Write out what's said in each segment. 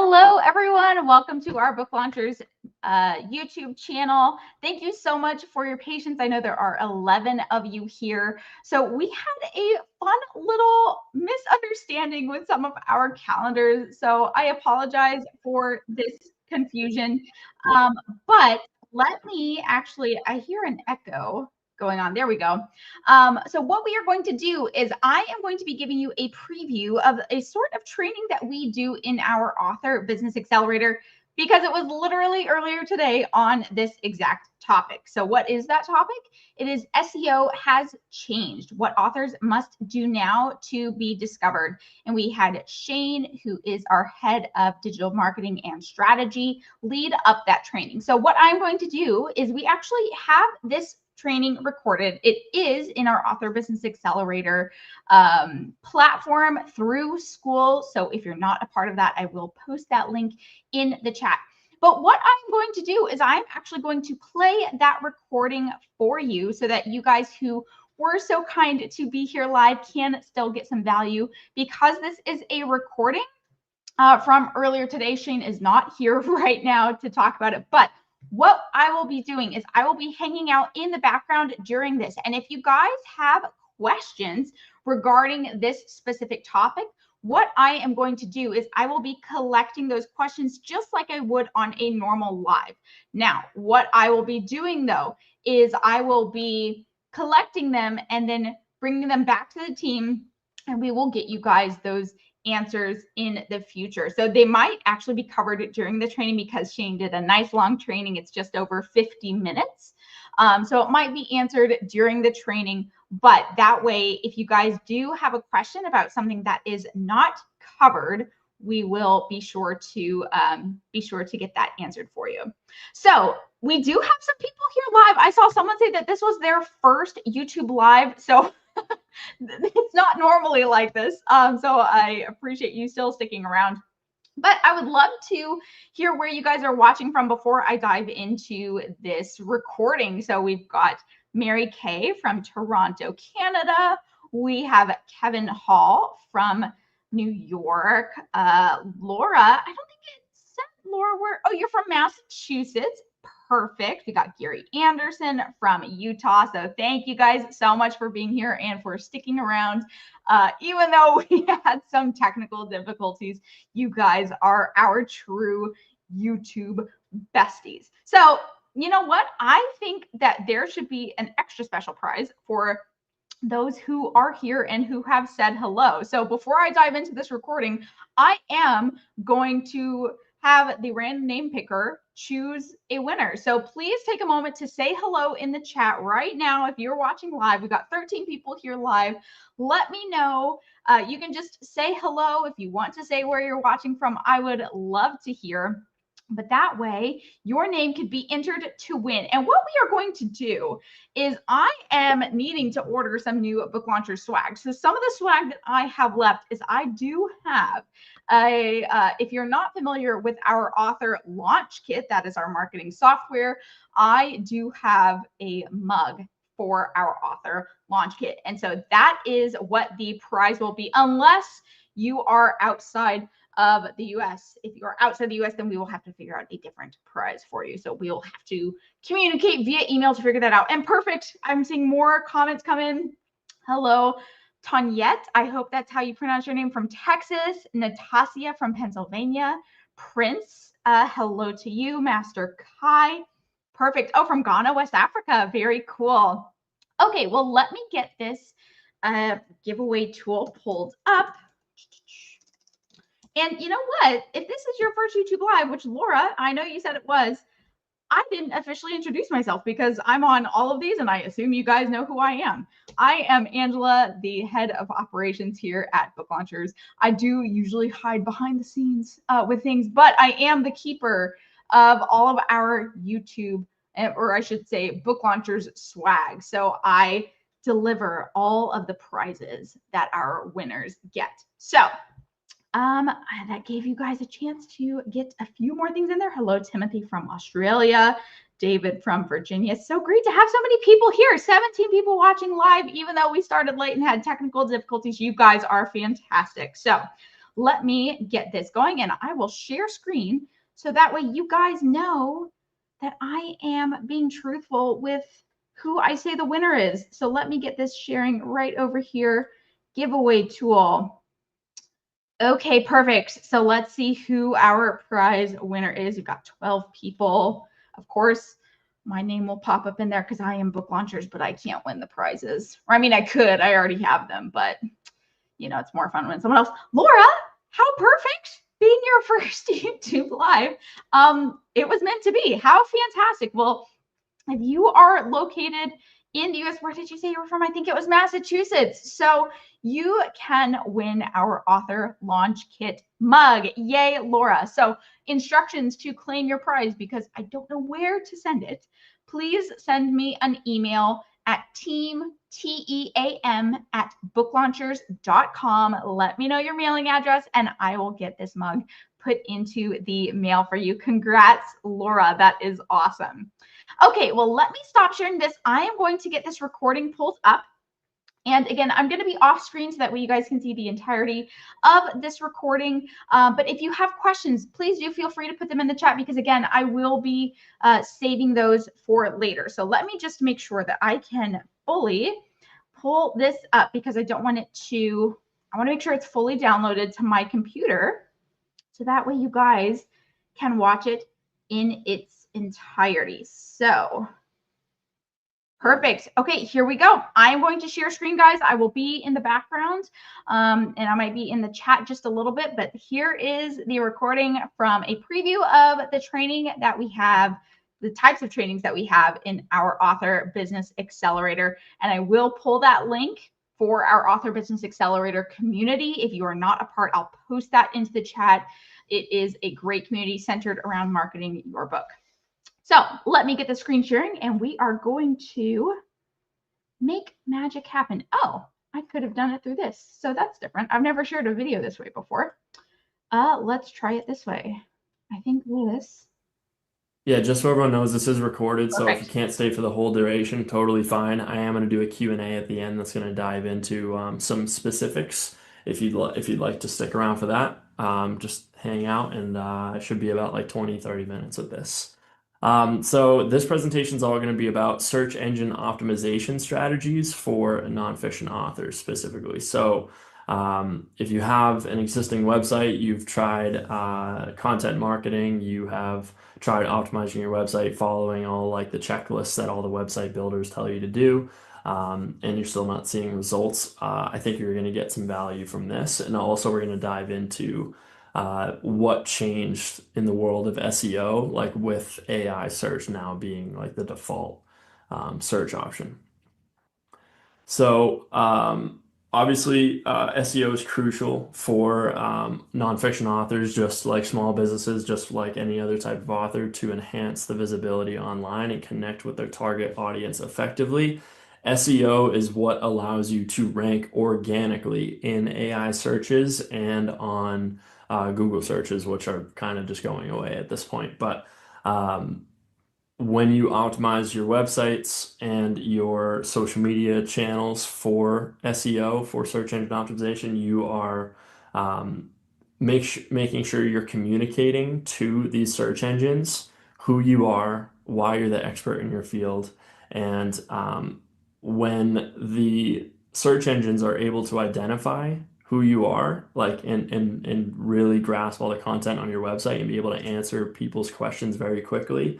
Hello, everyone. Welcome to our Book Launchers YouTube channel. Thank you so much for your patience. I know there are 11 of you here. So we had a fun little misunderstanding with some of our calendars. So I apologize for this confusion. But let me actually, I hear an echo going on. There we go. So what we are going to do is I am going to be giving you a preview of a sort of training that we do in our Author Business Accelerator, because it was literally earlier today on this exact topic. So what is that topic? It is SEO has changed, what authors must do now to be discovered. And we had Shane, who is our head of digital marketing and strategy, lead up that training. So what I'm going to do is we actually have this training recorded. It is in our Author Business Accelerator platform through School. So if you're not a part of that, I will post that link in the chat. But what I'm going to do is I'm actually going to play that recording for you so that you guys who were so kind to be here live can still get some value, because this is a recording from earlier today. Shane is not here right now to talk about it, but what I will be doing is I will be hanging out in the background during this. And if you guys have questions regarding this specific topic, what I am going to do is I will be collecting those questions just like I would on a normal live. Now, what I will be doing though is I will be collecting them and then bringing them back to the team, and we will get you guys those answers in the future. So they might actually be covered during the training, because Shane did a nice long training. It's just over 50 minutes. So it might be answered during the training, but that way, if you guys do have a question about something that is not covered, we will be sure to get that answered for you. So we do have some people here live. I saw someone say that this was their first YouTube live. So it's not normally like this. So I appreciate you still sticking around. But I would love to hear where you guys are watching from before I dive into this recording. So we've got Mary Kay from Toronto, Canada. We have Kevin Hall from New York. Laura, I don't think it said Laura, oh, you're from Massachusetts. Perfect. We got Gary Anderson from Utah. So thank you guys so much for being here and for sticking around. Even though we had some technical difficulties, you guys are our true YouTube besties. So you know what? I think that there should be an extra special prize for those who are here and who have said hello. So before I dive into this recording, I am going to have the random name picker choose a winner. So please take a moment to say hello in the chat right now. If you're watching live, we've got 13 people here live. Let me know. You can just say hello if you want to say where you're watching from. I would love to hear. But that way, your name could be entered to win. And what we are going to do is I am needing to order some new Book Launcher swag. So some of the swag that I have left is I do have if you're not familiar with our author launch kit, that is our marketing software, I do have a mug for our author launch kit. And so that is what the prize will be, unless you are outside of the US. If you are outside the US, then we will have to figure out a different prize for you. So we'll have to communicate via email to figure that out. And perfect. I'm seeing more comments come in. Hello, Tanyette. I hope that's how you pronounce your name, from Texas. Natasha from Pennsylvania. Prince, hello to you. Master Kai. Perfect. Oh, from Ghana, West Africa. Very cool. Okay, well, let me get this giveaway tool pulled up. And you know what? If this is your first YouTube Live, which Laura, I know you said it was, I didn't officially introduce myself because I'm on all of these and I assume you guys know who I am. I am Angela, the head of operations here at Book Launchers. I do usually hide behind the scenes with things, but I am the keeper of all of our YouTube, or I should say Book Launchers swag. So I deliver all of the prizes that our winners get. So that gave you guys a chance to get a few more things in there. Hello, Timothy from Australia, David from Virginia. It's so great to have so many people here. 17 people watching live, even though we started late and had technical difficulties. You guys are fantastic. So let me get this going, and I will share screen so that way you guys know that I am being truthful with who I say the winner is. So let me get this sharing right over here. Giveaway tool. Okay, perfect. So let's see who our prize winner is. We've got 12 people. Of course, my name will pop up in there because I am Book Launchers, but I can't win the prizes. Or I mean, I could. I already have them, but you know, it's more fun when someone else. Laura, how perfect being your first YouTube live. It was meant to be. How fantastic. Well, if you are located in the US, where did you say you were from? I think it was Massachusetts. So you can win our author launch kit mug. Yay, Laura. So instructions to claim your prize, because I don't know where to send it. Please send me an email at team@booklaunchers.com. Let me know your mailing address and I will get this mug put into the mail for you. Congrats, Laura. That is awesome. Okay, well, let me stop sharing this. I am going to get this recording pulled up. And again, I'm going to be off screen so that way you guys can see the entirety of this recording. But if you have questions, please do feel free to put them in the chat, because again, I will be saving those for later. So let me just make sure that I can fully pull this up, because I don't want it to, I want to make sure it's fully downloaded to my computer. So that way you guys can watch it in its entirety. So perfect. Okay, here we go. I am going to share screen, guys. I will be in the background and I might be in the chat just a little bit, but here is the recording from a preview of the training that we have, the types of trainings that we have in our Author Business Accelerator. And I will pull that link for our Author Business Accelerator community. If you are not a part, I'll post that into the chat. It is a great community centered around marketing your book. So let me get the screen sharing and we are going to make magic happen. Oh, I could have done it through this. So that's different. I've never shared a video this way before. Let's try it this way. I think this. Yeah, just so everyone knows, this is recorded, so if you Perfect. can't stay for the whole duration, totally fine. I am going to do a Q&A at the end that's going to dive into some specifics. If you'd like to stick around for that, just hang out, and it should be about like 20-30 minutes of this. So this presentation is all going to be about search engine optimization strategies for nonfiction authors specifically. So if you have an existing website, you've tried content marketing, you have tried optimizing your website, following all like the checklists that all the website builders tell you to do, and you're still not seeing results, I think you're going to get some value from this. And also we're going to dive into what changed in the world of SEO, like with AI search now being like the default search option. So obviously, SEO is crucial for nonfiction authors, just like small businesses, just like any other type of author, to enhance the visibility online and connect with their target audience effectively. SEO is what allows you to rank organically in AI searches and on Google searches, which are kind of just going away at this point. But when you optimize your websites and your social media channels for SEO, for search engine optimization, you are making sure you're communicating to these search engines who you are, why you're the expert in your field, and when the search engines are able to identify who you are, like and really grasp all the content on your website and be able to answer people's questions very quickly,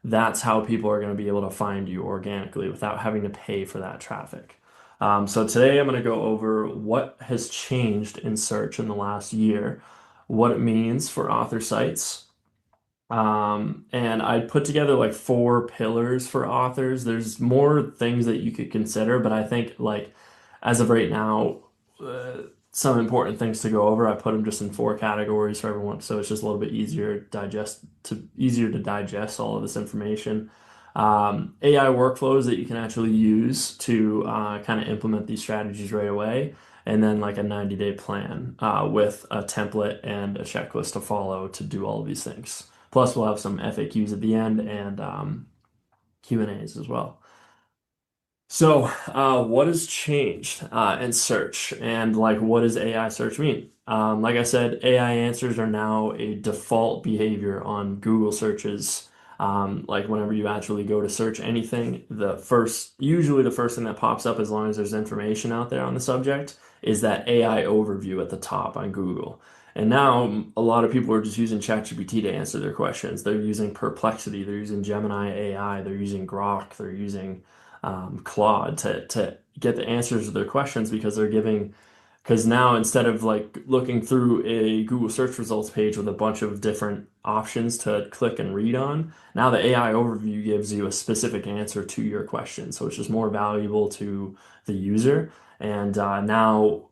that's how people are going to be able to find you organically without having to pay for that traffic. So today I'm going to go over what has changed in search in the last year, what it means for author sites. And I put together like 4 pillars for authors. There's more things that you could consider, but I think like as of right now, uh, some important things to go over. I put them just in 4 categories for everyone, so it's just a little bit easier to digest all of this information. AI workflows that you can actually use to kind of implement these strategies right away, and then like a 90-day plan with a template and a checklist to follow to do all of these things. Plus, we'll have some FAQs at the end and Q&As as well. What has changed in search, and like, what does AI search mean? Like I said, AI answers are now a default behavior on Google searches. Like whenever you actually go to search anything, usually the first thing that pops up, as long as there's information out there on the subject, is that AI overview at the top on Google. And now a lot of people are just using ChatGPT to answer their questions. They're using Perplexity, they're using Gemini AI, they're using Grok, they're using Claude to get the answers to their questions because now instead of like looking through a Google search results page with a bunch of different options to click and read on, now the AI overview gives you a specific answer to your question. So it's just more valuable to the user. And now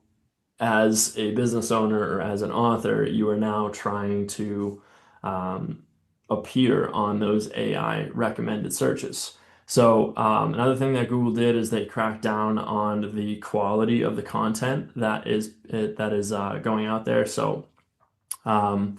as a business owner or as an author, you are now trying to um, appear on those AI recommended searches. Another thing that Google did is they cracked down on the quality of the content that is going out there. Um,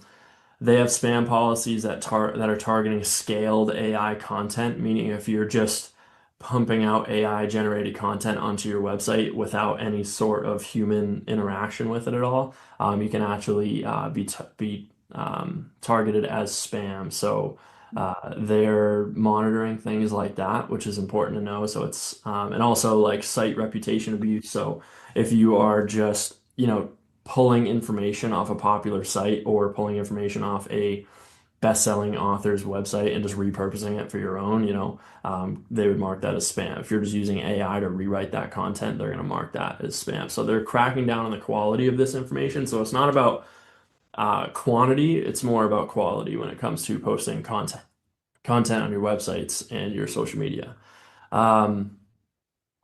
they have spam policies that are targeting scaled AI content, meaning if you're just pumping out AI generated content onto your website without any sort of human interaction with it at all, you can actually be targeted as spam. They're monitoring things like that, which is important to know. And also like site reputation abuse. So if you are just, pulling information off a popular site or pulling information off a best-selling author's website and just repurposing it for your own, they would mark that as spam. If you're just using AI to rewrite that content, they're going to mark that as spam. So they're cracking down on the quality of this information. So it's not about quantity, it's more about quality when it comes to posting content on your websites and your social media. Um,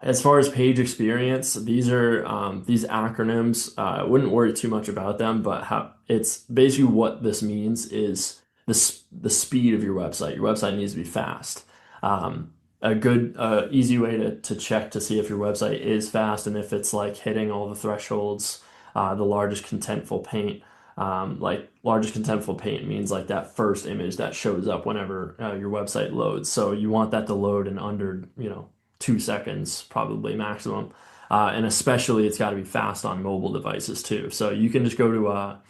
as far as page experience, these acronyms. I wouldn't worry too much about them, but how it's basically what this means is the speed of your website. Your website needs to be fast. A good, easy way to check to see if your website is fast and if it's like hitting all the thresholds, the largest contentful paint. Like largest contentful paint means like that first image that shows up whenever your website loads. So you want that to load in under, 2 seconds, probably maximum. And especially it's got to be fast on mobile devices too. So you can just Google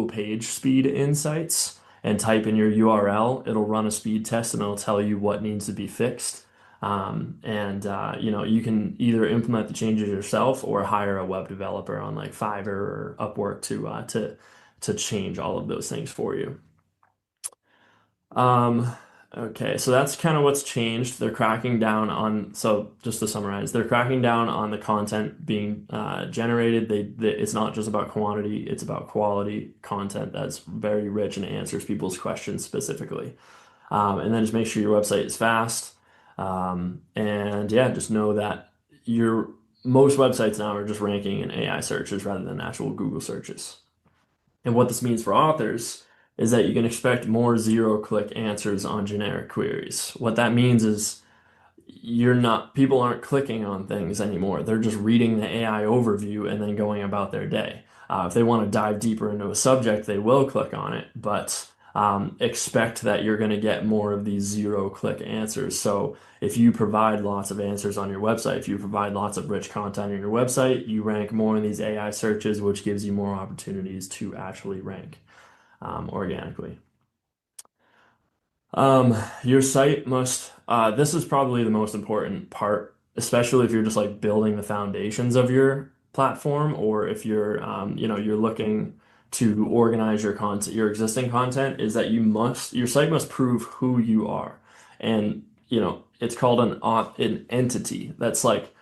page speed insights and type in your URL. It'll run a speed test and it'll tell you what needs to be fixed. You can either implement the changes yourself or hire a web developer on like Fiverr or Upwork to change all of those things for you. Um, okay, so that's kind of what's changed. So just to summarize, they're cracking down on the content being generated. It's not just about quantity, it's about quality content that's very rich and answers people's questions specifically. And then just make sure your website is fast. And yeah, just know that most websites now are just ranking in AI searches rather than actual Google searches. And what this means for authors is that you can expect more zero-click answers on generic queries. What that means is people aren't clicking on things anymore. They're just reading the AI overview and then going about their day. If they want to dive deeper into a subject, they will click on it, but expect that you're going to get more of these zero-click answers. So if you provide lots of answers on your website, if you provide lots of rich content on your website, you rank more in these AI searches, which gives you more opportunities to actually rank organically. Your site this is probably the most important part, especially if you're just like building the foundations of your platform, or if you're looking to organize your content, your existing content, is that your site must prove who you are. And, it's called an entity. That's like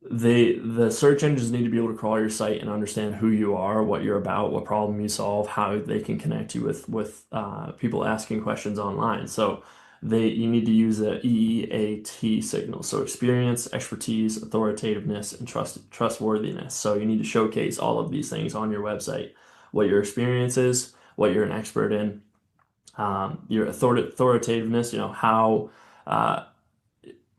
the search engines need to be able to crawl your site and understand who you are, what you're about, what problem you solve, how they can connect you with people asking questions online. So you need to use the EEAT signal. So experience, expertise, authoritativeness, and trustworthiness. So you need to showcase all of these things on your website, what your experience is, what you're an expert in, your authoritativeness, how uh,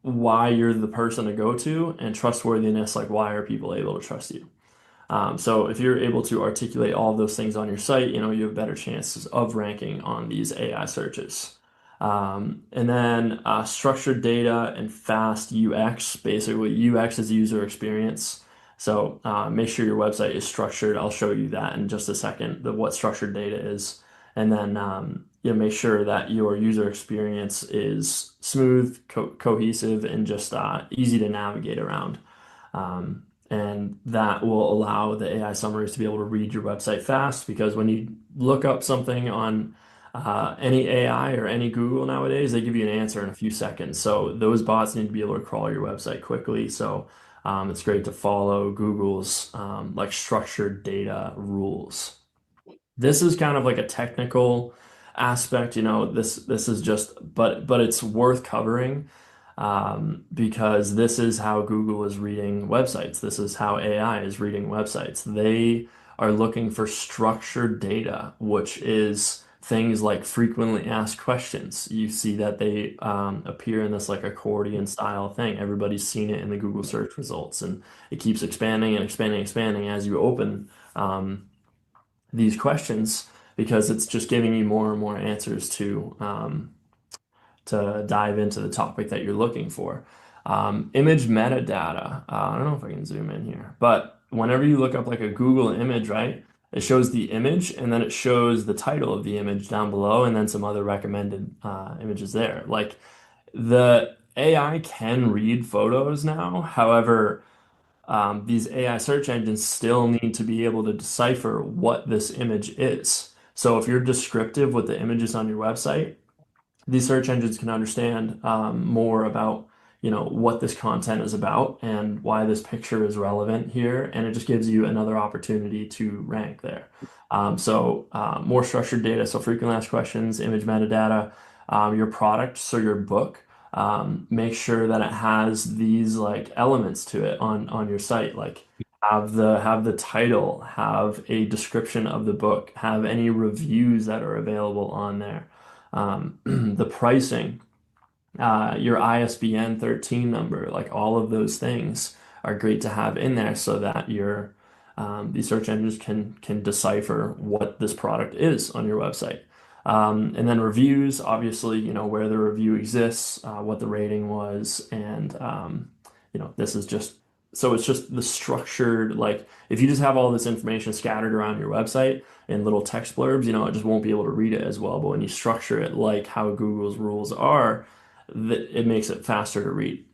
why you're the person to go to, and trustworthiness, like why are people able to trust you. So if you're able to articulate all of those things on your site, you have better chances of ranking on these AI searches. And then structured data and fast UX. Basically, UX is user experience. So make sure your website is structured. I'll show you that in just a second, what structured data is. And then make sure that your user experience is smooth, cohesive, and just easy to navigate around. And that will allow the AI summaries to be able to read your website fast because when you look up something on any AI or any Google nowadays, they give you an answer in a few seconds. So those bots need to be able to crawl your website quickly. So it's great to follow Google's like structured data rules. This is kind of like a technical aspect, this is just, but it's worth covering because this is how Google is reading websites. This is how AI is reading websites. They are looking for structured data, which is things like frequently asked questions. You see that they appear in this like accordion style thing. Everybody's seen it in the Google search results, and it keeps expanding and expanding, expanding as you open. These questions because it's just giving you more and more answers to dive into the topic that you're looking for. Image metadata. I don't know if I can zoom in here, but whenever you look up like a Google image, right, it shows the image and then it shows the title of the image down below and then some other recommended images there. Like the AI can read photos now. However, these AI search engines still need to be able to decipher what this image is. So if you're descriptive with the images on your website, these search engines can understand more about what this content is about and why this picture is relevant here, and it just gives you another opportunity to rank there. More structured data, so frequently asked questions, image metadata, your product, so your book. Make sure that it has these like elements to it on your site, like have the title, have a description of the book, have any reviews that are available on there, the pricing, your ISBN 13 number, like all of those things are great to have in there so that these search engines can decipher what this product is on your website. And then reviews, obviously, where the review exists, what the rating was, and this is just so it's just the structured, like if you just have all this information scattered around your website in little text blurbs, it just won't be able to read it as well. But when you structure it like how Google's rules are, it makes it faster to read.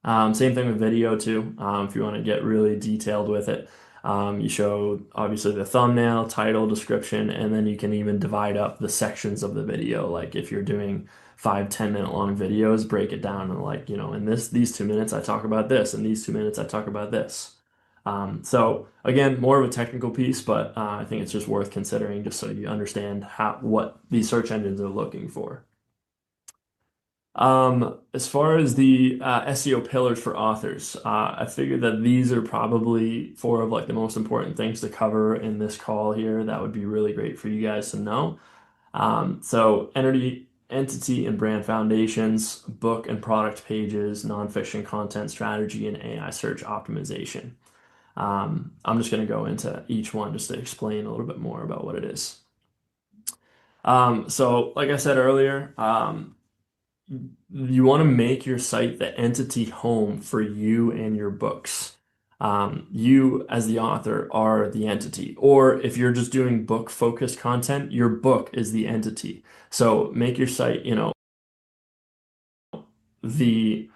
Same thing with video too. If you want to get really detailed with it, you show obviously the thumbnail, title, description, and then you can even divide up the sections of the video. Like if you're doing 5, 10 minute long videos, break it down and like, in these 2 minutes I talk about this, and these 2 minutes I talk about this. So again, more of a technical piece, but I think it's just worth considering just so you understand what these search engines are looking for. As far as the SEO pillars for authors, I figured that these are probably four of like the most important things to cover in this call here. That would be really great for you guys to know. So entity and brand foundations, book and product pages, nonfiction content strategy, and AI search optimization. I'm just going to go into each one just to explain a little bit more about what it is. So like I said earlier, you want to make your site the entity home for you and your books. You, as the author, are the entity. Or if you're just doing book focused content, your book is the entity. So make your site, the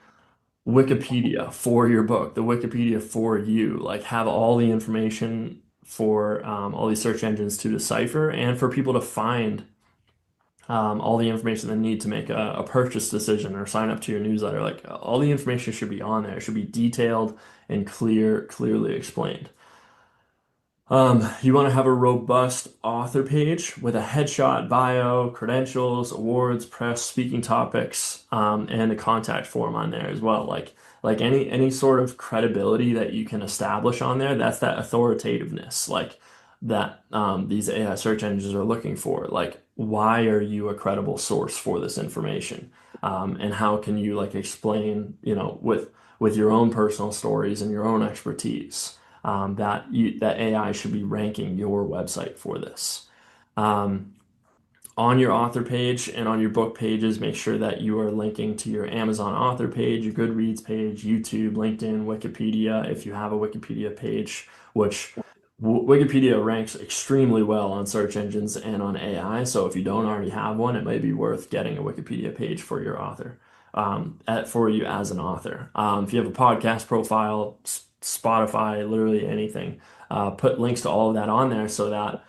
Wikipedia for your book, the Wikipedia for you. Like have all the information for all these search engines to decipher and for people to find all the information they need to make a purchase decision or sign up to your newsletter. Like all the information should be on there. It should be detailed and clearly explained. You want to have a robust author page with a headshot, bio, credentials, awards, press, speaking topics, and a contact form on there as well. Like any sort of credibility that you can establish on there, that's that authoritativeness, like that these AI search engines are looking for. Like, why are you a credible source for this information? And how can you like explain, with your own personal stories and your own expertise? That AI should be ranking your website for this. Um, on your author page and on your book pages, make sure that you are linking to your Amazon author page, your Goodreads page, YouTube, LinkedIn, Wikipedia, if you have a Wikipedia page, which Wikipedia ranks extremely well on search engines and on AI. So if you don't already have one, it might be worth getting a Wikipedia page for your author, for you as an author. If you have a podcast profile, Spotify, literally anything, put links to all of that on there so that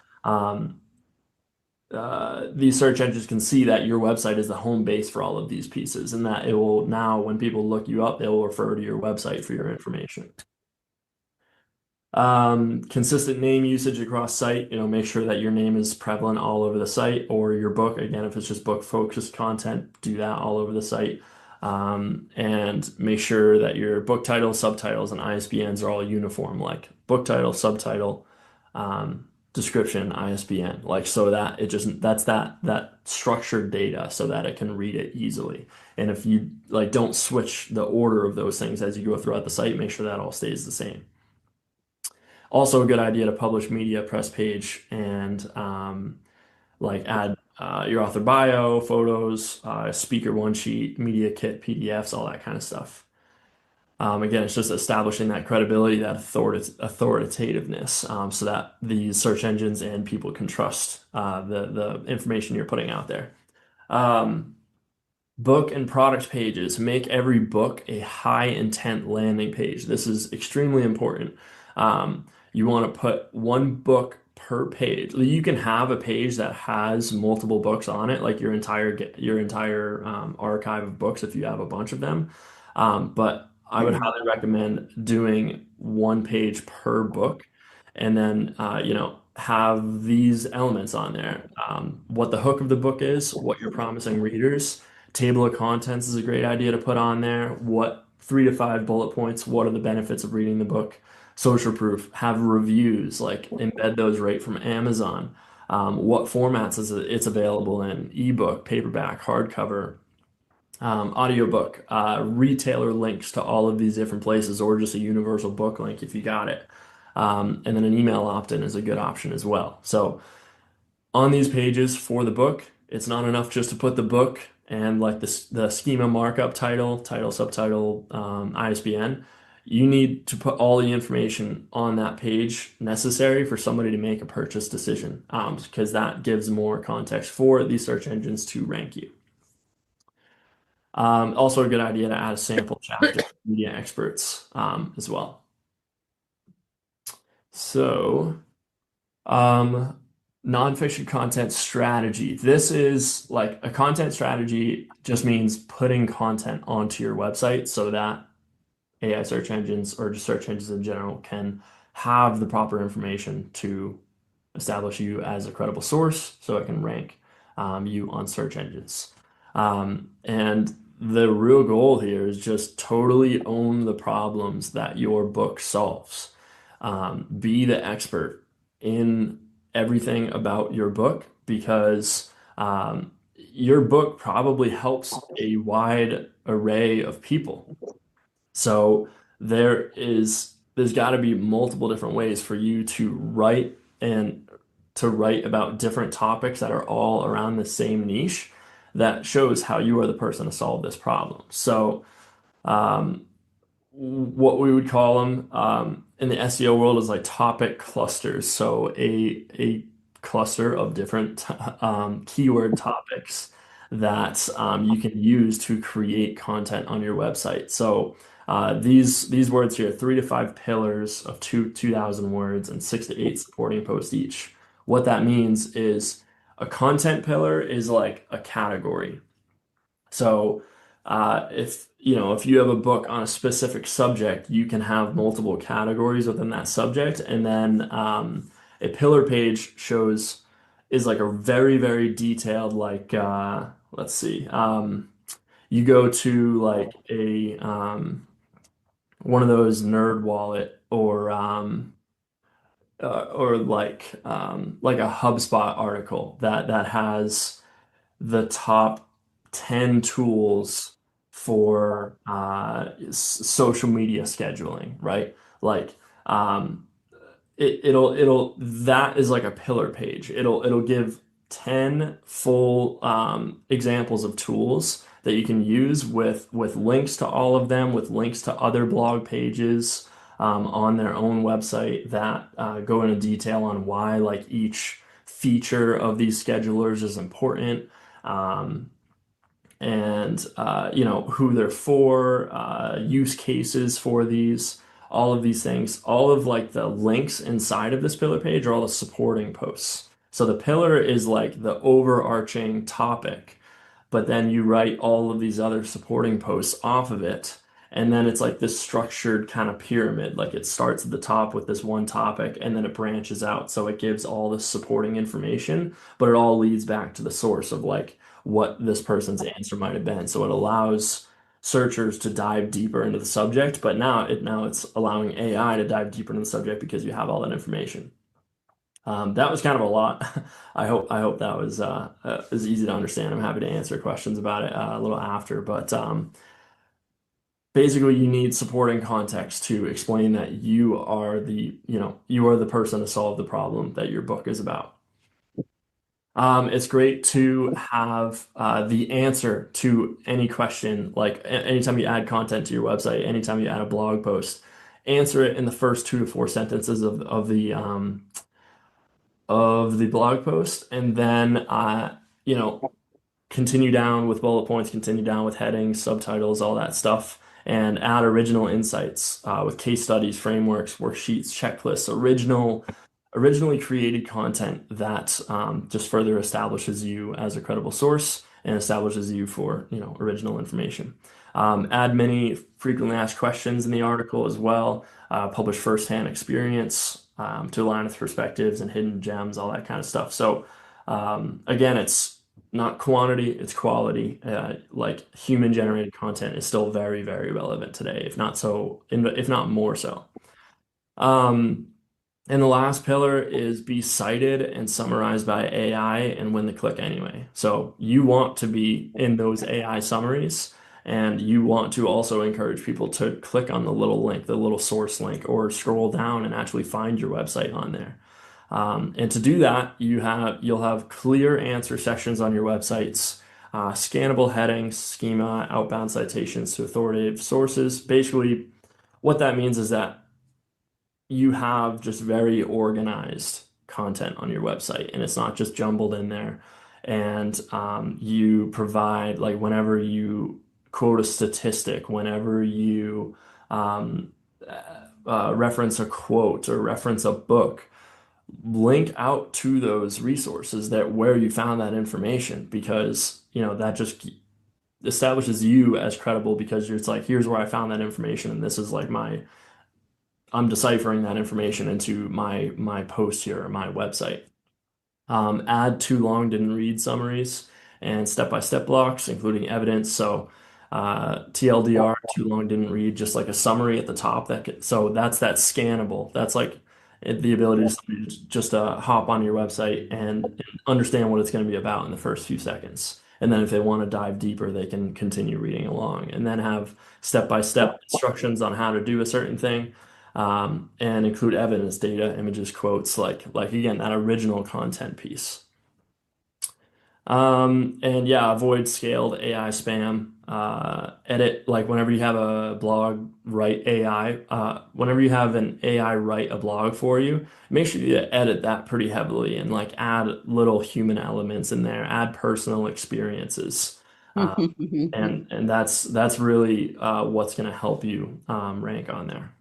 these search engines can see that your website is the home base for all of these pieces, and that it will now, when people look you up, they will refer to your website for your information. Consistent name usage across site, make sure that your name is prevalent all over the site, or your book, again, if it's just book focused content, do that all over the site. And make sure that your book title, subtitles, and ISBNs are all uniform, like book title, subtitle, description, ISBN, like so that it just that's that structured data so that it can read it easily. And if you like don't switch the order of those things as you go throughout the site, make sure that all stays the same. Also, a good idea to publish media press page and like add your author bio, photos, speaker one sheet, media kit, PDFs, all that kind of stuff. Again, it's just establishing that credibility, that authoritativeness, so that these search engines and people can trust the information you're putting out there. Book and product pages. Make every book a high intent landing page. This is extremely important. You want to put one book per page. You can have a page that has multiple books on it, like your entire archive of books if you have a bunch of them. But I would highly recommend doing one page per book, and then have these elements on there. What the hook of the book is, what you're promising readers. Table of contents is a great idea to put on there. What 3 to 5 bullet points? What are the benefits of reading the book? Social proof. Have reviews, like embed those right from Amazon. What formats is it's available in? Ebook, paperback, hardcover, audiobook, retailer links to all of these different places, or just a universal book link if you got it. And then an email opt-in is a good option as well. So on these pages for the book, it's not enough just to put the book and like the schema markup, title, subtitle, ISBN. You need to put all the information on that page necessary for somebody to make a purchase decision, because that gives more context for these search engines to rank you. Also a good idea to add a sample chapter for media experts as well. So, nonfiction content strategy. This is like a content strategy just means putting content onto your website so that AI search engines or just search engines in general can have the proper information to establish you as a credible source so it can rank you on search engines. And the real goal here is just totally own the problems that your book solves. Be the expert in everything about your book because your book probably helps a wide array of people. So there's got to be multiple different ways for you to write and to write about different topics that are all around the same niche that shows how you are the person to solve this problem. So um, what we would call them in the SEO world is like topic clusters. So a cluster of different keyword topics that you can use to create content on your website. So these words here, 3 to 5 pillars of 2,000 words and 6 to 8 supporting posts each. What that means is a content pillar is like a category. So if you have a book on a specific subject, you can have multiple categories within that subject, and then a pillar page is like a very, very detailed, like let's see, you go to like a one of those nerd wallet or like a HubSpot article that has the top 10 tools for social media scheduling, right? Like that is like a pillar page. It'll give 10 full examples of tools that you can use with links to all of them, with links to other blog pages on their own website that go into detail on why like each feature of these schedulers is important. Um, and you know who they're for, use cases for these, all of these things, all of like the links inside of this pillar page are all the supporting posts. So the pillar is like the overarching topic, but then you write all of these other supporting posts off of it. And then it's like this structured kind of pyramid. Like it starts at the top with this one topic and then it branches out. So it gives all this supporting information, but it all leads back to the source of like what this person's answer might have been. So it allows searchers to dive deeper into the subject, but now it's allowing AI to dive deeper into the subject because you have all that information. That was kind of a lot. I hope that was easy to understand. I'm happy to answer questions about it a little after, but basically you need supporting context to explain that you are the person to solve the problem that your book is about. It's great to have the answer to any question. Like anytime you add content to your website, anytime you add a blog post, answer it in the first 2 to 4 sentences of the blog post, and then you know continue down with bullet points, continue down with headings, subtitles, all that stuff, and add original insights with case studies, frameworks, worksheets, checklists, originally created content that just further establishes you as a credible source and establishes you for, original information. Add many frequently asked questions in the article as well. Publish firsthand experience to align with perspectives and hidden gems, all that kind of stuff. So again, it's not quantity, it's quality. Like human generated content is still very, very relevant today, if not so, if not more so. Um, and the last pillar is be cited and summarized by AI and win the click anyway. So you want to be in those AI summaries, and you want to also encourage people to click on the little link, the little source link, or scroll down and actually find your website on there. And to do that, you'll have clear answer sections on your websites, scannable headings, schema, outbound citations to authoritative sources. Basically, what that means is that you have just very organized content on your website, and it's not just jumbled in there. And you provide, like, whenever you quote a statistic, whenever you um, reference a quote or reference a book, link out to those resources that where you found that information, because that just establishes you as credible, because you're, it's like, here's where I found that information, and this is like I'm deciphering that information into my post here or my website. Add too long didn't read summaries and step-by-step blocks, including evidence. So TLDR, too long didn't read, just like a summary at the top. So that's that scannable. That's like the ability to just hop on your website and understand what it's going to be about in the first few seconds. And then if they want to dive deeper, they can continue reading along and then have step-by-step instructions on how to do a certain thing. And include evidence, data, images, quotes, like again, that original content piece. And yeah, avoid scaled AI spam. Edit, like whenever you have a blog, write AI. Whenever you have an AI write a blog for you, make sure you edit that pretty heavily and like add little human elements in there, add personal experiences. Uh, and that's really what's going to help you rank on there.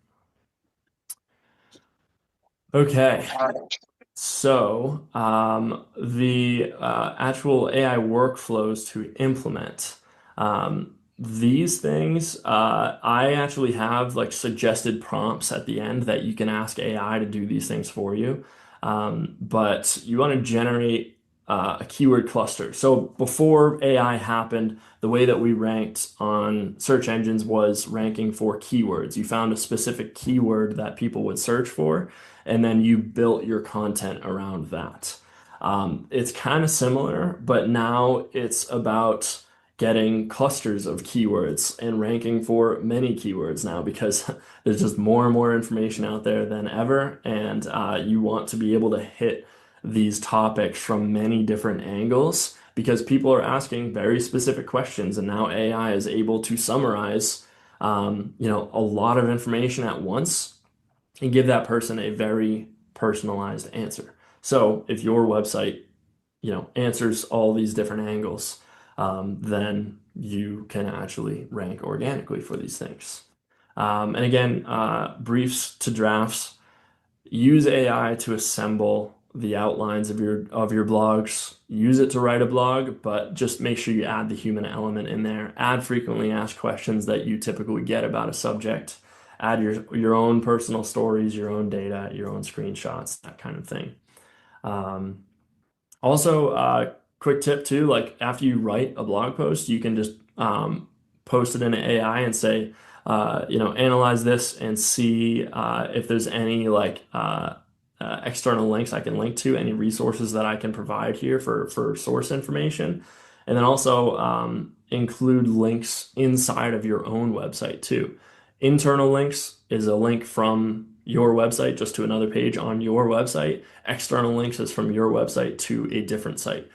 Okay. So, the actual AI workflows to implement these things, I actually have like suggested prompts at the end that you can ask AI to do these things for you. But you want to generate a keyword cluster. So before AI happened, the way that we ranked on search engines was ranking for keywords. You found a specific keyword that people would search for, and then you built your content around that. It's kind of similar, but now it's about getting clusters of keywords and ranking for many keywords now, because there's just more and more information out there than ever, and you want to be able to hit these topics from many different angles because people are asking very specific questions, and now AI is able to summarize, a lot of information at once and give that person a very personalized answer. So if your website, answers all these different angles, then you can actually rank organically for these things. And again, briefs to drafts. Use AI to assemble the outlines of your blogs. Use it to write a blog, but just make sure you add the human element in there. Add frequently asked questions that you typically get about a subject. Add your own personal stories, your own data, your own screenshots, that kind of thing. Um, Also, quick tip too, like after you write a blog post, you can just post it in AI and say, analyze this and see if there's any external links I can link to, any resources that I can provide here for source information. And then also include links inside of your own website too. Internal links is a link from your website just to another page on your website. External links is from your website to a different site.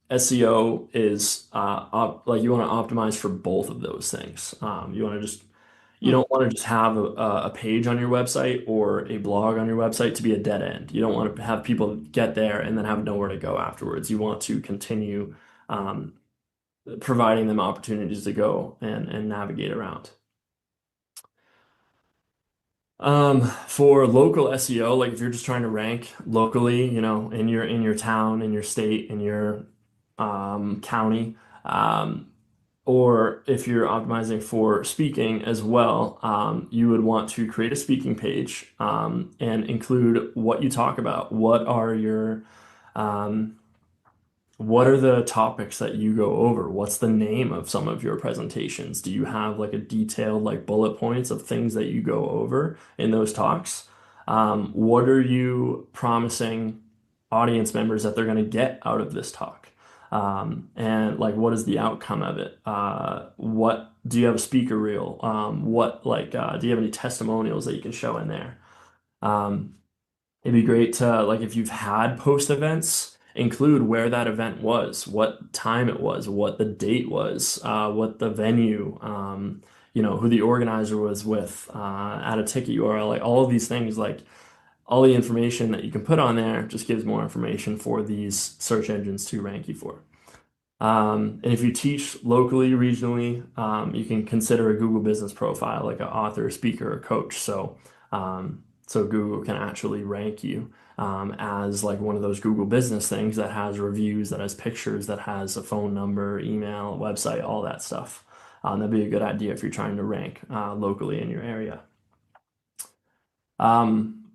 SEO is like you want to optimize for both of those things. You Hmm. don't want to just have a page on your website or a blog on your website to be a dead end. You don't want to have people get there and then have nowhere to go afterwards. You want to continue um, providing them opportunities to go and navigate around. For local SEO, like if you're just trying to rank locally, in your town, in your state, in your county, or if you're optimizing for speaking as well, you would want to create a speaking page and include what you talk about. Um, what are the topics that you go over? What's the name of some of your presentations? Do you have like a detailed like bullet points of things that you go over in those talks? What are you promising audience members that they're going to get out of this talk? And like, what is the outcome of it? What do you have a speaker reel? Do you have any testimonials that you can show in there? Um, It'd be great to, like, if you've had post events, include where that event was, what time it was, what the date was, what the venue, who the organizer was with, add a ticket URL, like all of these things, like all the information that you can put on there just gives more information for these search engines to rank you for. And if you teach locally, regionally, you can consider a Google Business Profile, like an author, speaker, or coach. So Google can actually rank you as like one of those Google Business things that has reviews, that has pictures, that has a phone number, email, website, all that stuff. That'd be a good idea if you're trying to rank locally in your area. Um,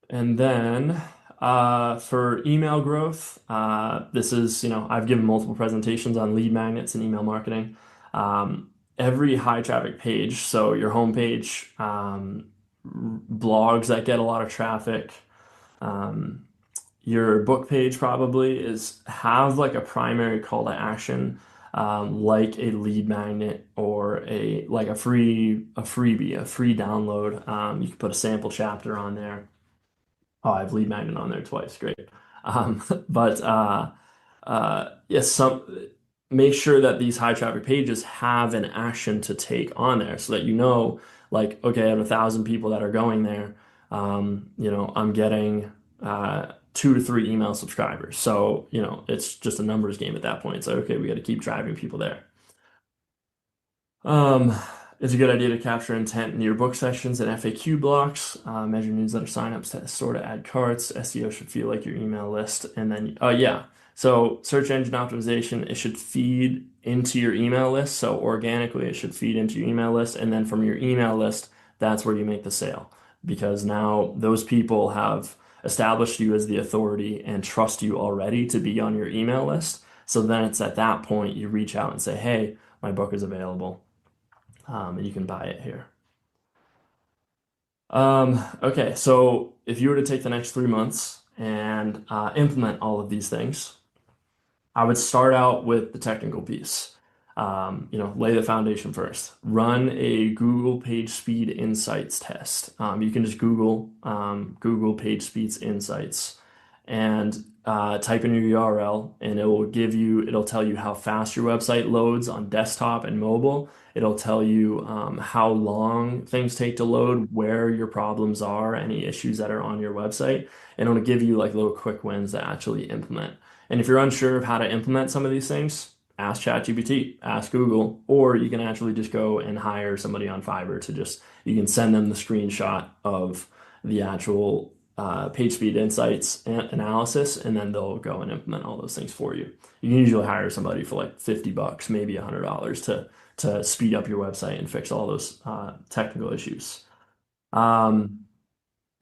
and then for email growth, this is, I've given multiple presentations on lead magnets and email marketing. Every high traffic page, so your homepage, blogs that get a lot of traffic, um, your book page probably is have like a primary call to action, like a lead magnet or a freebie, a free download. You can put a sample chapter on there. Oh, I have lead magnet on there twice. Great. But yes, make sure that these high traffic pages have an action to take on there so that like, okay, I have 1,000 people that are going there. I'm getting 2 to 3 email subscribers. So, it's just a numbers game at that point. It's like, okay, we got to keep driving people there. Um, it's a good idea to capture intent in your book sessions and FAQ blocks, measure newsletter signups to sort of add carts. SEO should feel like your email list. And then, yeah. So search engine optimization, it should feed into your email list. So organically, it should feed into your email list. And then from your email list, that's where you make the sale because now those people have established you as the authority and trust you already to be on your email list. So then it's at that point you reach out and say, hey, my book is available and you can buy it here. Okay, so if you were to take the next 3 months and implement all of these things, I would start out with the technical piece. Lay the foundation first. Run a Google Page Speed Insights test. You can just Google Page Speeds Insights, and type in your URL, and it'll tell you how fast your website loads on desktop and mobile. It'll tell you how long things take to load, where your problems are, any issues that are on your website, and it'll give you like little quick wins to actually implement. And if you're unsure of how to implement some of these things, ask ChatGPT, ask Google, or you can actually just go and hire somebody on Fiverr to just, you can send them the screenshot of the actual page speed insights analysis, and then they'll go and implement all those things for you. You can usually hire somebody for like $50, maybe $100 to speed up your website and fix all those technical issues. Um,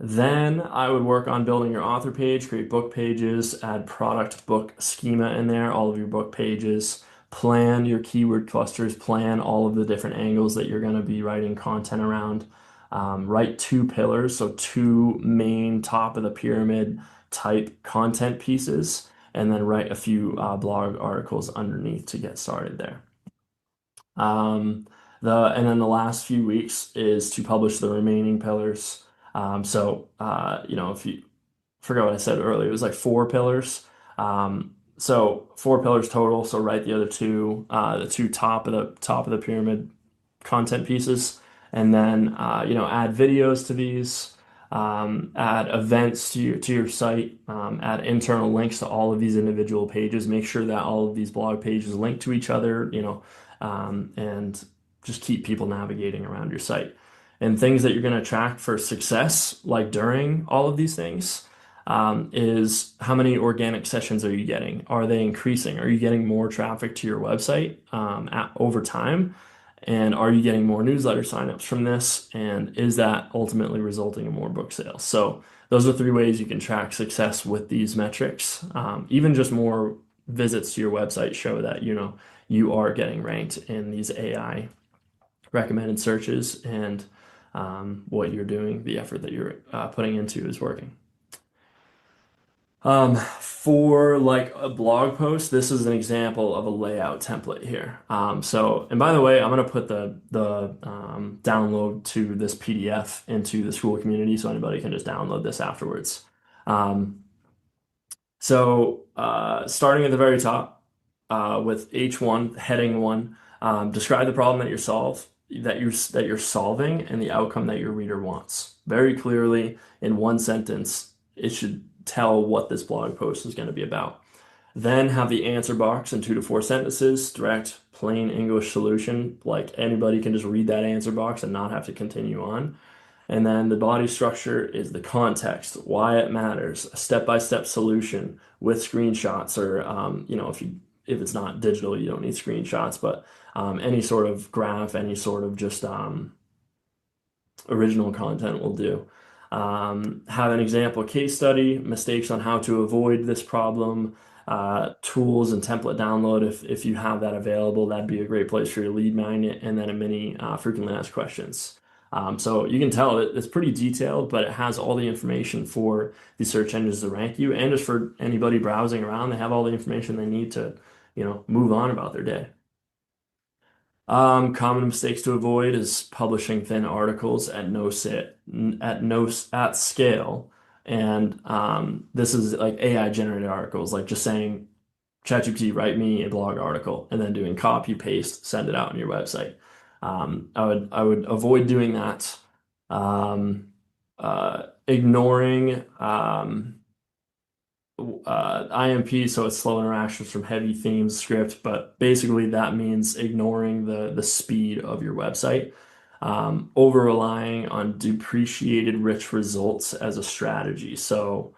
then I would work on building your author page, create book pages, add product book schema in there, all of your book pages, plan your keyword clusters, plan all of the different angles that you're going to be writing content around. Write two pillars, so two main top of the pyramid type content pieces, and then write a few blog articles underneath to get started there. Um, and then the last few weeks is to publish the remaining pillars. If you forgot what I said earlier, it was like four pillars. So four pillars total. So write the other two, the two top of the pyramid content pieces, and then add videos to these, add events to your site, add internal links to all of these individual pages. Make sure that all of these blog pages link to each other, and just keep people navigating around your site. And things that you're going to track for success, like during all of these things, is how many organic sessions are you getting? Are they increasing? Are you getting more traffic to your website over time? And are you getting more newsletter signups from this? And is that ultimately resulting in more book sales? So those are three ways you can track success with these metrics. Even just more visits to your website show that you are getting ranked in these AI recommended searches, and what you're doing, the effort that you're putting into is working. For like a blog post, this is an example of a layout template here. And by the way, I'm gonna put the download to this PDF into the school community so anybody can just download this afterwards. Um, Starting at the very top with H1, heading one, describe the problem that you're solving and the outcome that your reader wants. Very clearly, in one sentence, it should tell what this blog post is going to be about. Then have the answer box in 2 to 4 sentences, direct, plain English solution. Like anybody can just read that answer box and not have to continue on. And then the body structure is the context, why it matters, a step-by-step solution with screenshots, or if it's not digital, you don't need screenshots, but any sort of graph, any sort of just original content will do. Have an example case study, mistakes on how to avoid this problem, tools and template download if you have that available. That'd be a great place for your lead magnet, and then a mini frequently asked questions. So you can tell it's pretty detailed, but it has all the information for the search engines to rank you, and just for anybody browsing around, they have all the information they need to, move on about their day. Common mistakes to avoid is publishing thin articles at scale, and this is like AI generated articles, like just saying, ChatGPT, write me a blog article, and then doing copy paste, send it out on your website. I would avoid doing that. Ignoring IMP, so it's slow interactions from heavy themes script, but basically that means ignoring the speed of your website. Over relying on depreciated rich results as a strategy. So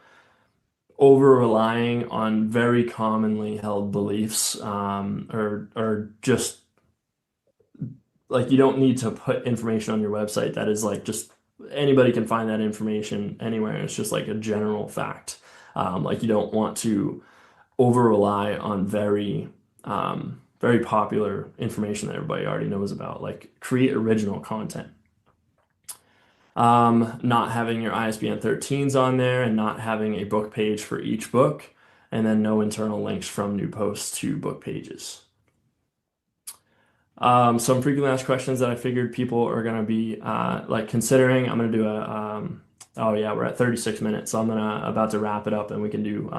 over relying on very commonly held beliefs, or just like, you don't need to put information on your website that is like, just anybody can find that information anywhere. It's just like a general fact. Like, you don't want to over rely on very popular information that everybody already knows about. Like, create original content. Not having your ISBN 13s on there, and not having a book page for each book, and then no internal links from new posts to book pages. Some frequently asked questions that I figured people are going to be like considering. I'm going to do Oh yeah, we're at 36 minutes, so I'm about to wrap it up, and we can do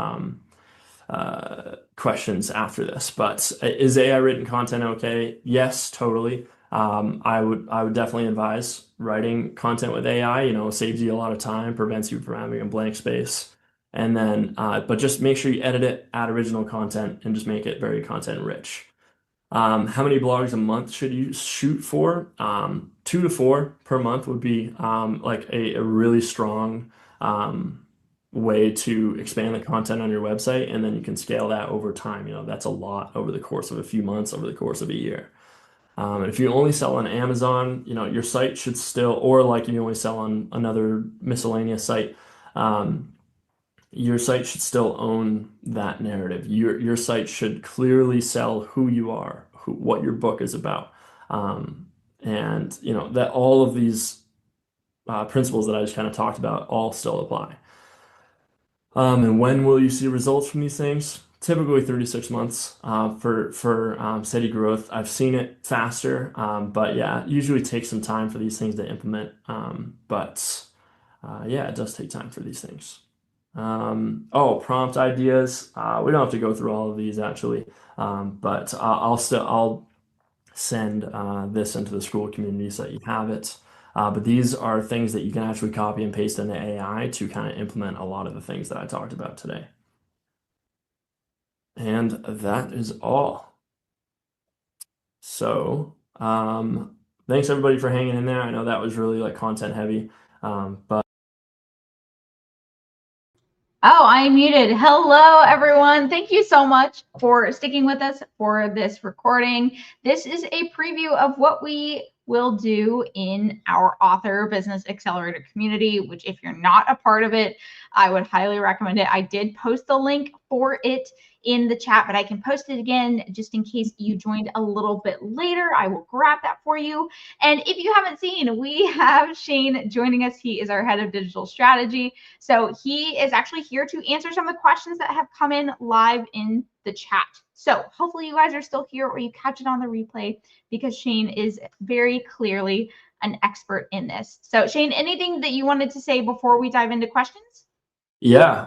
questions after this. But is AI written content okay? Yes, totally. I would definitely advise writing content with AI. You know, it saves you a lot of time, prevents you from having a blank space. And then, but just make sure you edit it, add original content, and just make it very content rich. How many blogs a month should you shoot for? 2 to 4 per month would be like a really strong way to expand the content on your website, and then you can scale that over time. You know, that's a lot over the course of a few months, over the course of a year. And if you only sell on Amazon, you know, your site should still, or like you only sell on another miscellaneous site, um, your site should still own that narrative. Your site should clearly sell who you are, what your book is about, and you know that all of these principles that I just kind of talked about all still apply. And when will you see results from these things? Typically 36 months for steady growth. I've seen it faster, but yeah, it usually takes some time for these things to implement. But yeah, it does take time for these things. Oh, prompt ideas. We don't have to go through all of these actually, but I'll send this into the school community so that you have it. But these are things that you can actually copy and paste into AI to kind of implement a lot of the things that I talked about today. And that is all. So, thanks everybody for hanging in there. I know that was really like content heavy, but Oh, I muted. Hello, everyone. Thank you so much for sticking with us for this recording. This is a preview of what we will do in our Author Business Accelerator community, which if you're not a part of it, I would highly recommend it. I did post the link for it in the chat, but I can post it again just in case you joined a little bit later. I will grab that for you. And if you haven't seen, we have Shane joining us. He is our head of digital strategy. So he is actually here to answer some of the questions that have come in live in the chat. So hopefully you guys are still here or you catch it on the replay because Shane is very clearly an expert in this. So Shane, anything that you wanted to say before we dive into questions? yeah,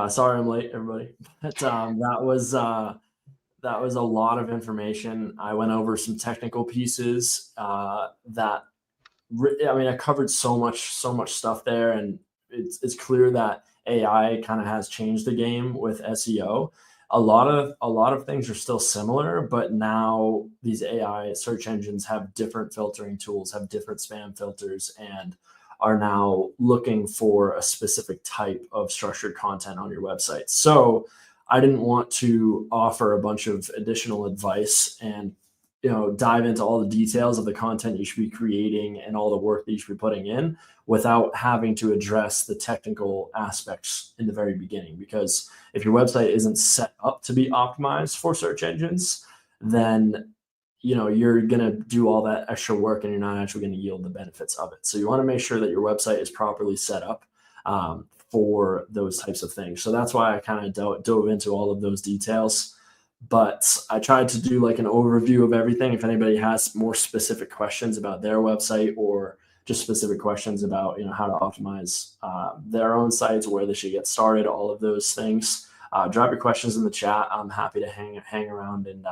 sorry I'm late, everybody. But that was a lot of information. I went over some technical pieces that I mean, I covered so much stuff there, and it's clear that AI kind of has changed the game with SEO. A lot of things are still similar, but now these AI search engines have different filtering tools, have different spam filters, and are now looking for a specific type of structured content on your website. So I didn't want to offer a bunch of additional advice and dive into all the details of the content you should be creating and all the work that you should be putting in without having to address the technical aspects in the very beginning. Because if your website isn't set up to be optimized for search engines, then you're going to do all that extra work and you're not actually going to yield the benefits of it. So you want to make sure that your website is properly set up for those types of things. So that's why I kind of dove into all of those details. But I tried to do like an overview of everything. If anybody has more specific questions about their website or just specific questions about how to optimize their own sites, where they should get started, all of those things, drop your questions in the chat. I'm happy to hang around and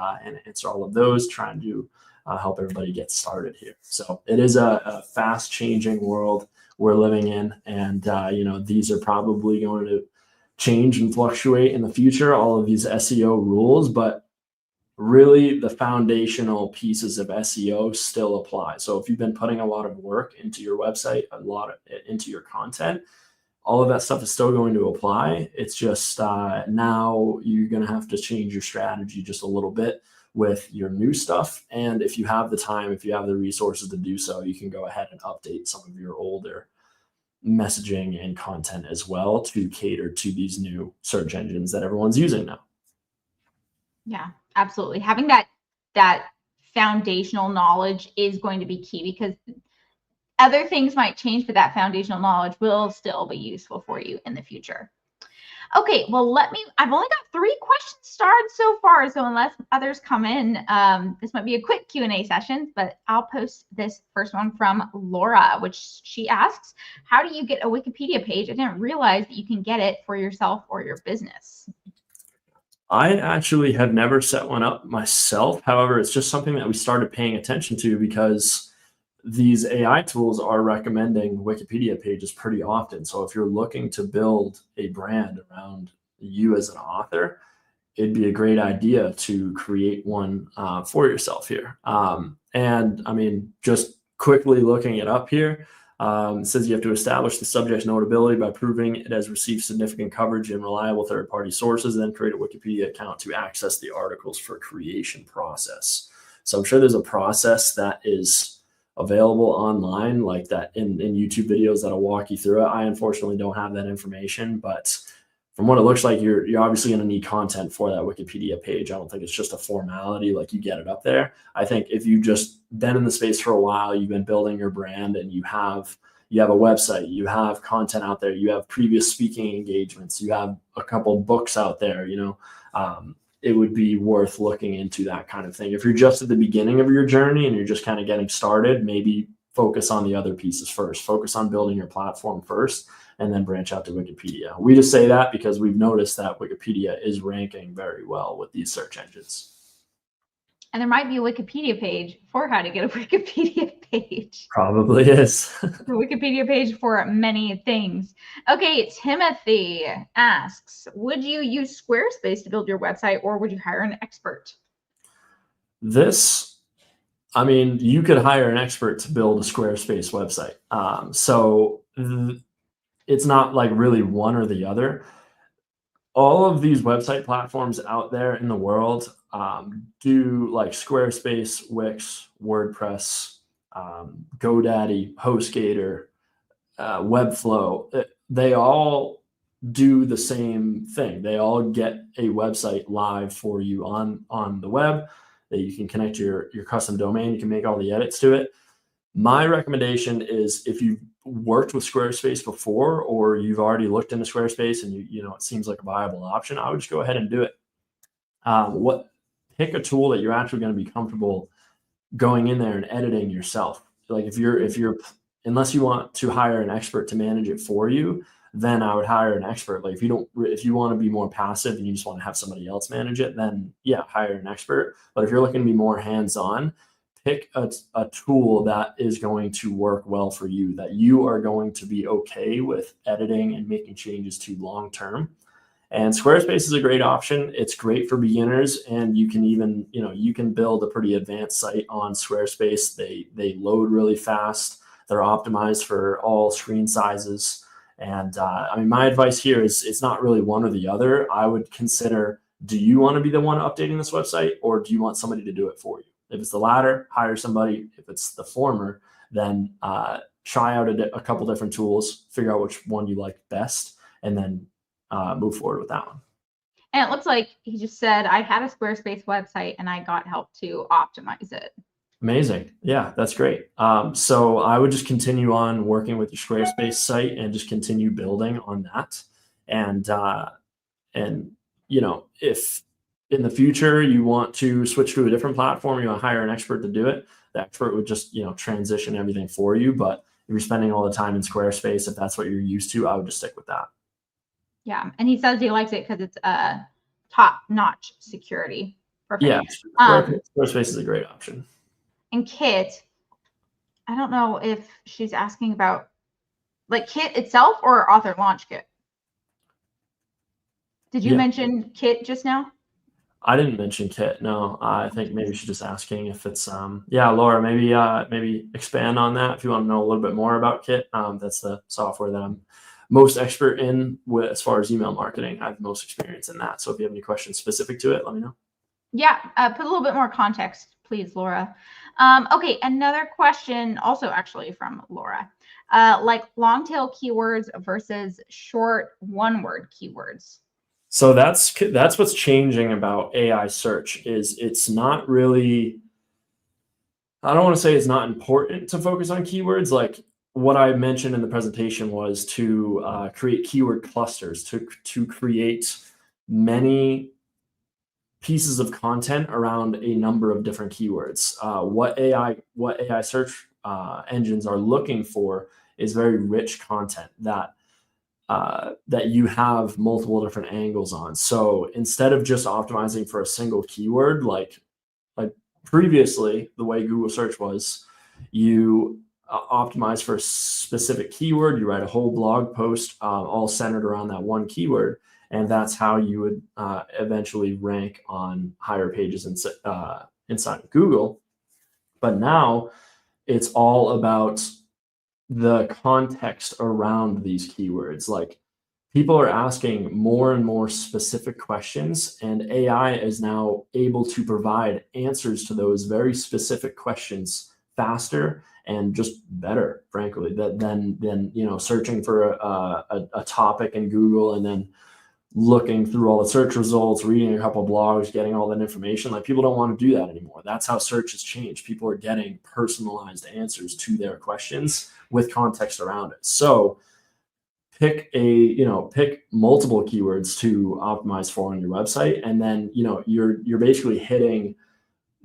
answer all of those. Trying to help everybody get started here. So it is a fast changing world we're living in, and these are probably going to change and fluctuate in the future, all of these SEO rules, but really the foundational pieces of SEO still apply. So if you've been putting a lot of work into your website, a lot of into your content, all of that stuff is still going to apply. It's just now you're going to have to change your strategy just a little bit with your new stuff. And if you have the time, if you have the resources to do so, you can go ahead and update some of your older messaging and content as well to cater to these new search engines that everyone's using now. Yeah, absolutely. Having that foundational knowledge is going to be key because other things might change, but that foundational knowledge will still be useful for you in the future. Okay, well, I've only got 3 questions started so far, so unless others come in, this might be a quick Q&A session, but I'll post this first one from Laura, which she asks, how do you get a Wikipedia page? I didn't realize that you can get it for yourself or your business. I actually have never set one up myself. However, it's just something that we started paying attention to because these AI tools are recommending Wikipedia pages pretty often. So if you're looking to build a brand around you as an author, it'd be a great idea to create one for yourself here. And I mean, just quickly looking it up here, it says you have to establish the subject's notability by proving it has received significant coverage in reliable third-party sources, and then create a Wikipedia account to access the articles for creation process. So I'm sure there's a process that is available online like that in YouTube videos that'll walk you through it. I unfortunately don't have that information, but from what it looks like, you're obviously going to need content for that Wikipedia page. I don't think it's just a formality, like you get it up there. I think if you've just been in the space for a while, you've been building your brand, and you have a website, you have content out there, you have previous speaking engagements, you have a couple books out there, it would be worth looking into that kind of thing. If you're just at the beginning of your journey and you're just kind of getting started, maybe focus on the other pieces first. Focus on building your platform first, and then branch out to Wikipedia. We just say that because we've noticed that Wikipedia is ranking very well with these search engines. And there might be a Wikipedia page for how to get a Wikipedia page. Probably is. The Wikipedia page for many things. Okay, Timothy asks, would you use Squarespace to build your website, or would you hire an expert? I mean, you could hire an expert to build a Squarespace website. It's not like really one or the other. All of these website platforms out there in the world do, like Squarespace, Wix, WordPress, GoDaddy, HostGator, Webflow. They all do the same thing. They all get a website live for you on the web that you can connect your custom domain. You can make all the edits to it. My recommendation is, if you've worked with Squarespace before, or you've already looked into Squarespace and it seems like a viable option, I would just go ahead and do it. Pick a tool that you're actually going to be comfortable going in there and editing yourself. Like unless you want to hire an expert to manage it for you, then I would hire an expert. Like if you want to be more passive and you just want to have somebody else manage it, then yeah, hire an expert. But if you're looking to be more hands-on, pick a tool that is going to work well for you, that you are going to be okay with editing and making changes to long term. And Squarespace is a great option. It's great for beginners, and you can even, you can build a pretty advanced site on Squarespace. They load really fast. They're optimized for all screen sizes. And I mean, my advice here is it's not really one or the other. I would consider, do you want to be the one updating this website, or do you want somebody to do it for you? If it's the latter, hire somebody. If it's the former, then try out a couple different tools, figure out which one you like best, and then move forward with that one. And it looks like he just said, I had a Squarespace website and I got help to optimize it. Amazing. Yeah, that's great. So I would just continue on working with your Squarespace site and just continue building on that. And if in the future you want to switch to a different platform, you want to hire an expert to do it, the expert would just, transition everything for you. But if you're spending all the time in Squarespace, if that's what you're used to, I would just stick with that. Yeah. And he says he likes it because it's a top-notch security. Perfect. Yeah, Squarespace is a great option. And Kit, I don't know if she's asking about like Kit itself or author launch kit. Did you mention Kit just now? I didn't mention Kit. No, I think maybe she's just asking if it's yeah, Laura, maybe expand on that if you want to know a little bit more about Kit. That's the software that I'm most expert in as far as email marketing. I have most experience in that. So if you have any questions specific to it, let me know. Yeah, put a little bit more context, please, Laura. Okay, another question also actually from Laura. Like long tail keywords versus short one-word keywords. So that's what's changing about AI search is it's not really, I don't want to say it's not important to focus on keywords. Like what I mentioned in the presentation was to create keyword clusters, to create many pieces of content around a number of different keywords. What AI search engines are looking for is very rich content that you have multiple different angles on. So instead of just optimizing for a single keyword, like previously, the way Google search was, you optimize for a specific keyword, you write a whole blog post all centered around that one keyword, and that's how you would eventually rank on higher pages inside of Google. But now it's all about the context around these keywords. Like, people are asking more and more specific questions, and AI is now able to provide answers to those very specific questions faster and just better, frankly, than searching for a topic in Google and then looking through all the search results, reading a couple of blogs, getting all that information. Like, people don't want to do that anymore. That's how search has changed. People are getting personalized answers to their questions with context around it. So pick multiple keywords to optimize for on your website, and then you're basically hitting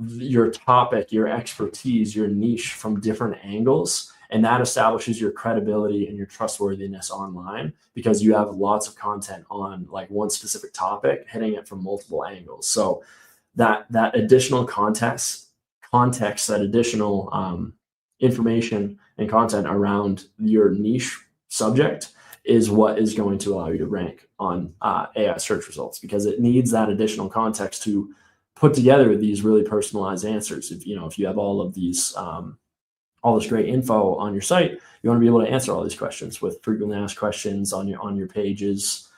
your topic, your expertise, your niche from different angles, and that establishes your credibility and your trustworthiness online, because you have lots of content on like one specific topic, hitting it from multiple angles. So that additional context, that additional information and content around your niche subject is what is going to allow you to rank on AI search results, because it needs that additional context to put together these really personalized answers. If you have all of these all this great info on your site, you want to be able to answer all these questions with frequently asked questions on your pages,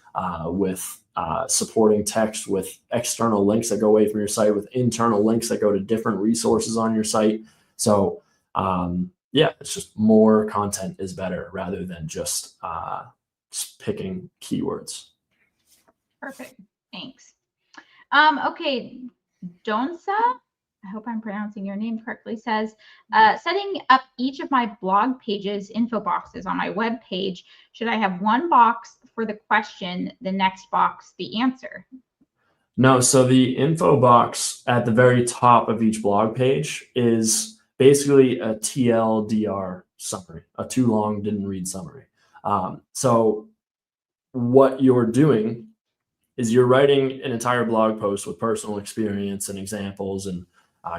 with supporting text, with external links that go away from your site, with internal links that go to different resources on your site. So yeah, it's just more content is better rather than just picking keywords. Perfect. Thanks. Okay. Donsa, I hope I'm pronouncing your name correctly, says, setting up each of my blog pages info boxes on my web page, should I have one box for the question, the next box the answer? No, so the info box at the very top of each blog page is basically a TLDR summary, a too long didn't read summary. So what you're doing is you're writing an entire blog post with personal experience and examples and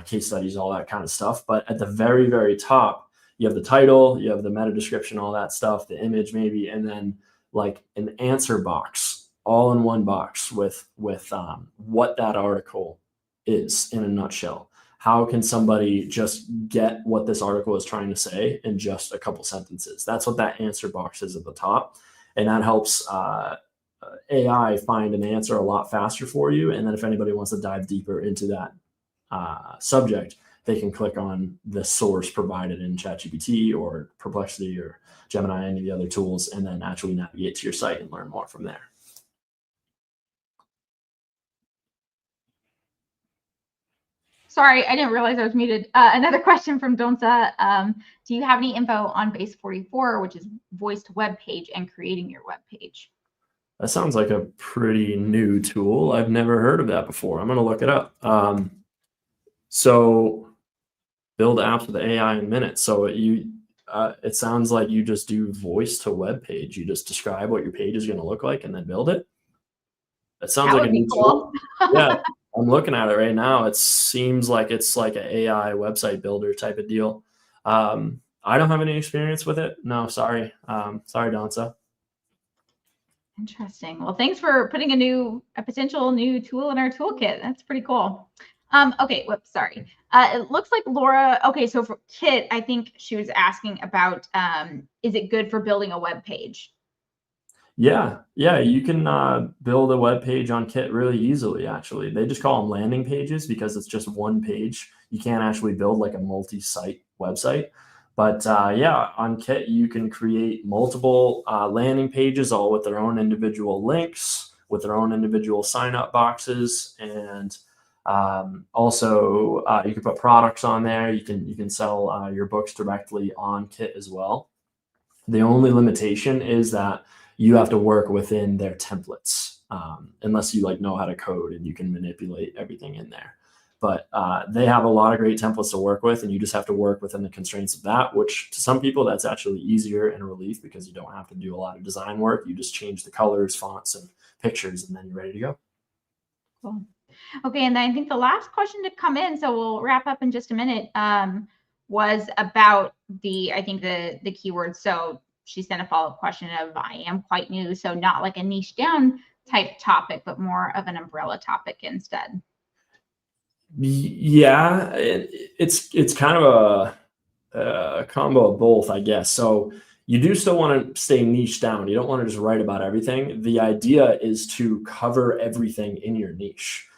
case studies, all that kind of stuff. But at the very, very top, you have the title, you have the meta description, all that stuff, the image maybe, and then like an answer box, all in one box with what that article is in a nutshell. How can somebody just get what this article is trying to say in just a couple sentences? That's what that answer box is at the top. And that helps AI find an answer a lot faster for you. And then if anybody wants to dive deeper into that subject, they can click on the source provided in ChatGPT or Perplexity or Gemini, any of the other tools, and then actually navigate to your site and learn more from there. Sorry, I didn't realize I was muted. Another question from Donsa. Do you have any info on Base 44, which is voice to web page and creating your web page? That sounds like a pretty new tool. I've never heard of that before. I'm going to look it up. So build apps with AI in minutes. So it sounds like you just do voice to web page. You just describe what your page is going to look like and then build it. That sounds like a new tool. Yeah, I'm looking at it right now. It seems like it's like an AI website builder type of deal. I don't have any experience with it. No, sorry. Sorry, Donsa. Interesting. Well, thanks for putting a potential new tool in our toolkit. That's pretty cool. Okay, whoops, sorry. It looks like Laura, okay, so for Kit, I think she was asking about, is it good for building a web page? Yeah, you can build a web page on Kit really easily, actually. They just call them landing pages because it's just one page. You can't actually build like a multi-site website. But yeah, on Kit, you can create multiple landing pages, all with their own individual links, with their own individual sign-up boxes, and also you can put products on there. You can sell your books directly on Kit as well. The only limitation is that you have to work within their templates, unless you like know how to code and you can manipulate everything in there. But they have a lot of great templates to work with, and you just have to work within the constraints of that, which to some people that's actually easier and a relief because you don't have to do a lot of design work. You just change the colors, fonts, and pictures, and then you're ready to go. Cool. Okay, and then I think the last question to come in, so we'll wrap up in just a minute, was about I think the keywords. So she sent a follow-up question of, I am quite new, so not like a niche down type topic, but more of an umbrella topic instead. Yeah, it's kind of a combo of both, I guess. So you do still want to stay niche down. You don't want to just write about everything. The idea is to cover everything in your niche.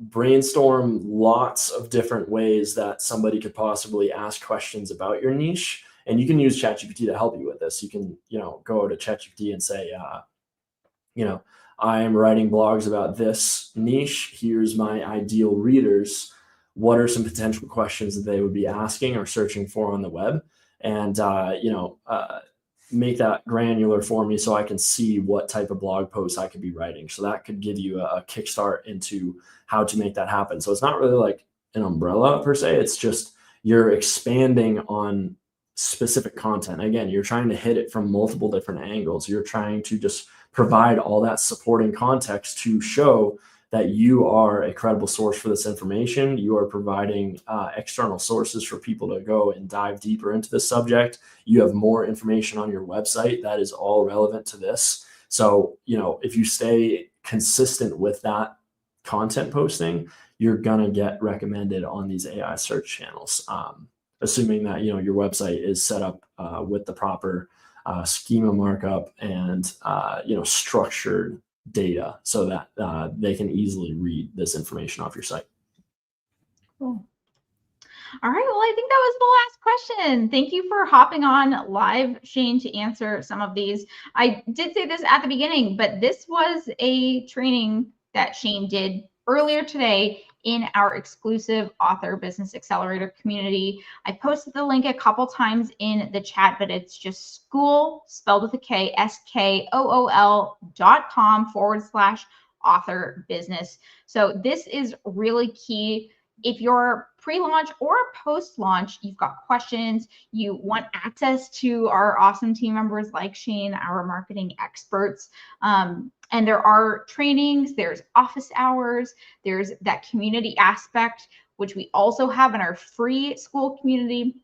Brainstorm lots of different ways that somebody could possibly ask questions about your niche, and you can use ChatGPT to help you with this. You can, go to ChatGPT and say, I am writing blogs about this niche. Here's my ideal readers. What are some potential questions that they would be asking or searching for on the web? And, make that granular for me so I can see what type of blog posts I could be writing. So that could give you a kickstart into how to make that happen. So it's not really like an umbrella per se. It's just you're expanding on specific content. Again, you're trying to hit it from multiple different angles. You're trying to just provide all that supporting context to show that you are a credible source for this information. You are providing external sources for people to go and dive deeper into this subject. You have more information on your website that is all relevant to this. So, if you stay consistent with that content posting, you're going to get recommended on these AI search channels, assuming that, your website is set up with the proper schema markup and, structured data so that they can easily read this information off your site. Cool. All right, well, I think that was the last question. Thank you for hopping on live, Shane, to answer some of these. I did say this at the beginning, but this was a training that Shane did earlier today in our exclusive Author Business Accelerator community. I posted the link a couple times in the chat, but it's just school, spelled with a K, SKOOL.com/author business. So this is really key. If you're pre-launch or post-launch, you've got questions, you want access to our awesome team members like Shane, our marketing experts, and there are trainings, there's office hours, there's that community aspect, which we also have in our free school community.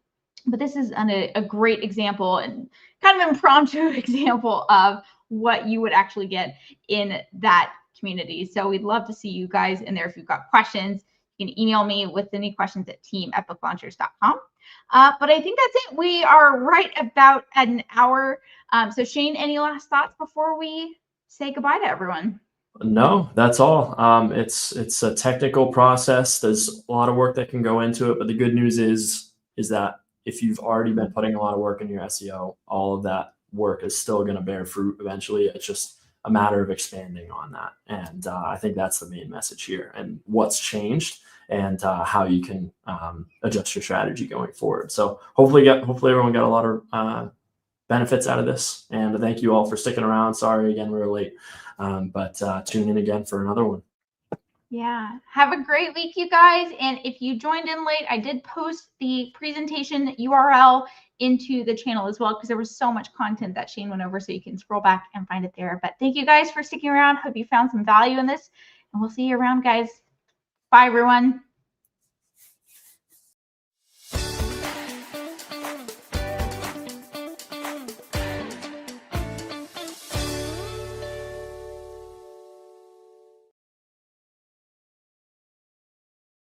But this is a great example and kind of impromptu example of what you would actually get in that community. So we'd love to see you guys in there. If you've got questions, you can email me with any questions at team@booklaunchers.com. But I think that's it. We are right about at an hour. So Shane, any last thoughts before we say goodbye to everyone? No, that's all. It's a technical process. There's a lot of work that can go into it, but the good news is that if you've already been putting a lot of work in your SEO, all of that work is still going to bear fruit eventually. It's just a matter of expanding on that. And I think that's the main message here and what's changed and how you can adjust your strategy going forward. So hopefully everyone got a lot of benefits out of this. And thank you all for sticking around. Sorry again, we were late, but tune in again for another one. Yeah, have a great week, you guys. And if you joined in late, I did post the presentation URL into the channel as well, because there was so much content that Shane went over, so you can scroll back and find it there. But thank you guys for sticking around. Hope you found some value in this, and we'll see you around, guys. Bye, everyone.